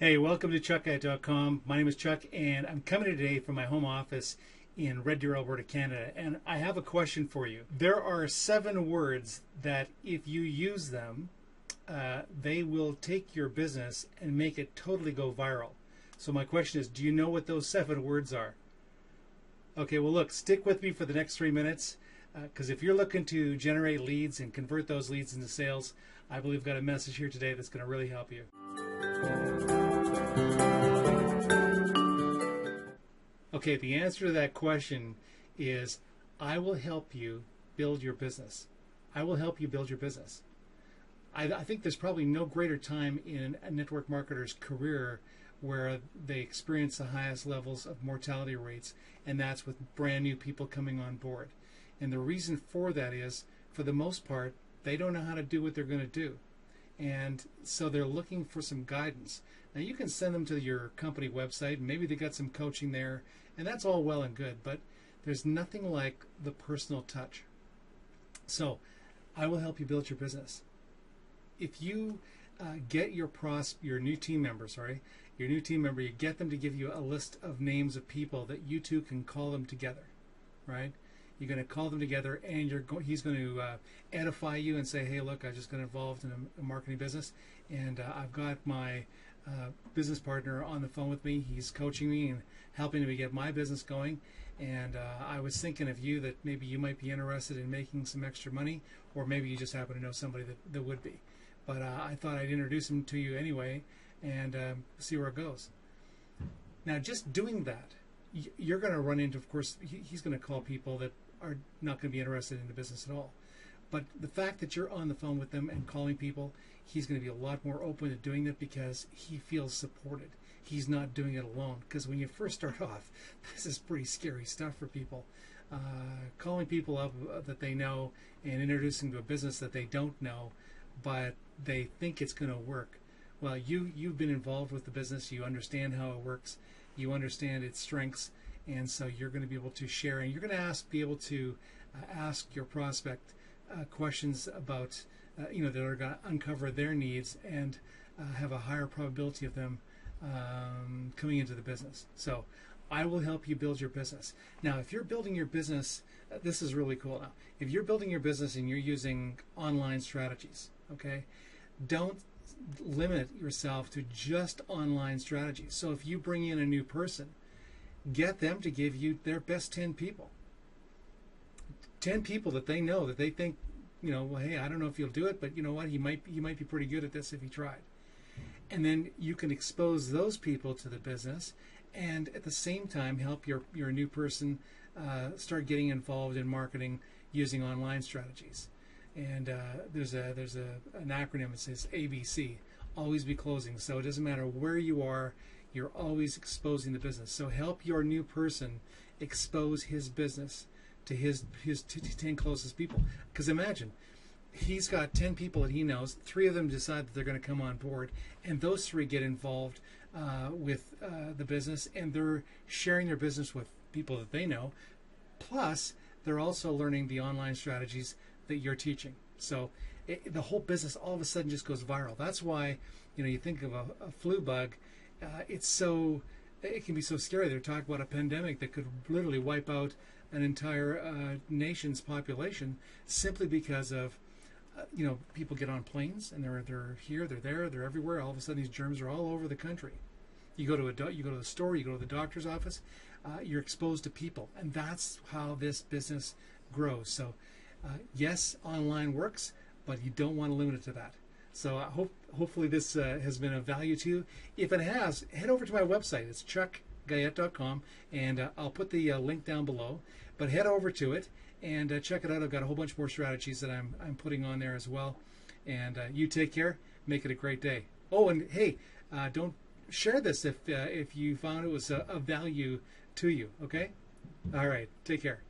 Hey, welcome to ChuckGuy.com. My name is Chuck, and I'm coming today from my home office in Red Deer, Alberta, Canada. And I have a question for you. There are 7 words that, if you use them, they will take your business and make it totally go viral. So my question is, do you know what those 7 words are? Okay, well, look, stick with me for the next 3 minutes, because if you're looking to generate leads and convert those leads into sales, I believe I've got a message here today that's going to really help you. Okay, the answer to that question is I will help you build your business. I will help you build your business. I think there's probably no greater time in a network marketer's career where they experience the highest levels of mortality rates, and that's with brand new people coming on board. And the reason for that is, for the most part, they don't know how to do what they're going to do. And so they're looking for some guidance. Now, you can send them to your company website, and maybe they got some coaching there, and that's all well and good, but there's nothing like the personal touch. So I will help you build your business. If you get your new team member, you get them to give you a list of names of people that you two can call them together, right? You're going to call them together, and he's going to edify you and say, hey, look, I just got involved in a marketing business, and I've got my business partner on the phone with me. He's coaching me and helping me get my business going, and I was thinking of you, that maybe you might be interested in making some extra money, or maybe you just happen to know somebody that would be. But I thought I'd introduce him to you anyway and see where it goes. Now, just doing that, you're going to run into, of course, he's going to call people that are not going to be interested in the business at all. But the fact that you're on the phone with them and calling people, he's going to be a lot more open to doing it because he feels supported. He's not doing it alone. Because when you first start off, this is pretty scary stuff for people. Calling people up that they know and introducing to a business that they don't know, but they think it's going to work. Well, you've been involved with the business. You understand how it works. You understand its strengths. And so you're going to be able to share, and you're going to be able to ask your prospect questions about, that are going to uncover their needs and have a higher probability of them coming into the business. So I will help you build your business. Now, if you're building your business, this is really cool. Now, if you're building your business and you're using online strategies, okay, don't limit yourself to just online strategies. So if you bring in a new person, get them to give you their best 10 people. 10 people that they know, that they think, well, hey, I don't know if you'll do it, but you know what, he might be pretty good at this if he tried. And then you can expose those people to the business, and at the same time help your new person start getting involved in marketing using online strategies. And there's an acronym that says ABC, always be closing. So it doesn't matter where you are, you're always exposing the business. So help your new person expose his business to his 10 closest people. Because imagine, he's got 10 people that he knows, 3 of them decide that they're going to come on board, and those 3 get involved with the business, and they're sharing their business with people that they know. Plus, they're also learning the online strategies that you're teaching. So the whole business all of a sudden just goes viral. That's why, you think of a flu bug. It can be so scary. They're talking about a pandemic that could literally wipe out an entire nation's population simply because of, people get on planes and they're here, they're there, they're everywhere. All of a sudden, these germs are all over the country. You go to the store, you go to the doctor's office, you're exposed to people, and that's how this business grows. So, yes, online works, but you don't want to limit it to that. So hopefully this has been of value to you. If it has, head over to my website. It's ChuckGuyette.com, and I'll put the link down below. But head over to it and check it out. I've got a whole bunch more strategies that I'm putting on there as well. And you take care. Make it a great day. Oh, and hey, don't share this if you found it was of value to you. Okay? All right. Take care.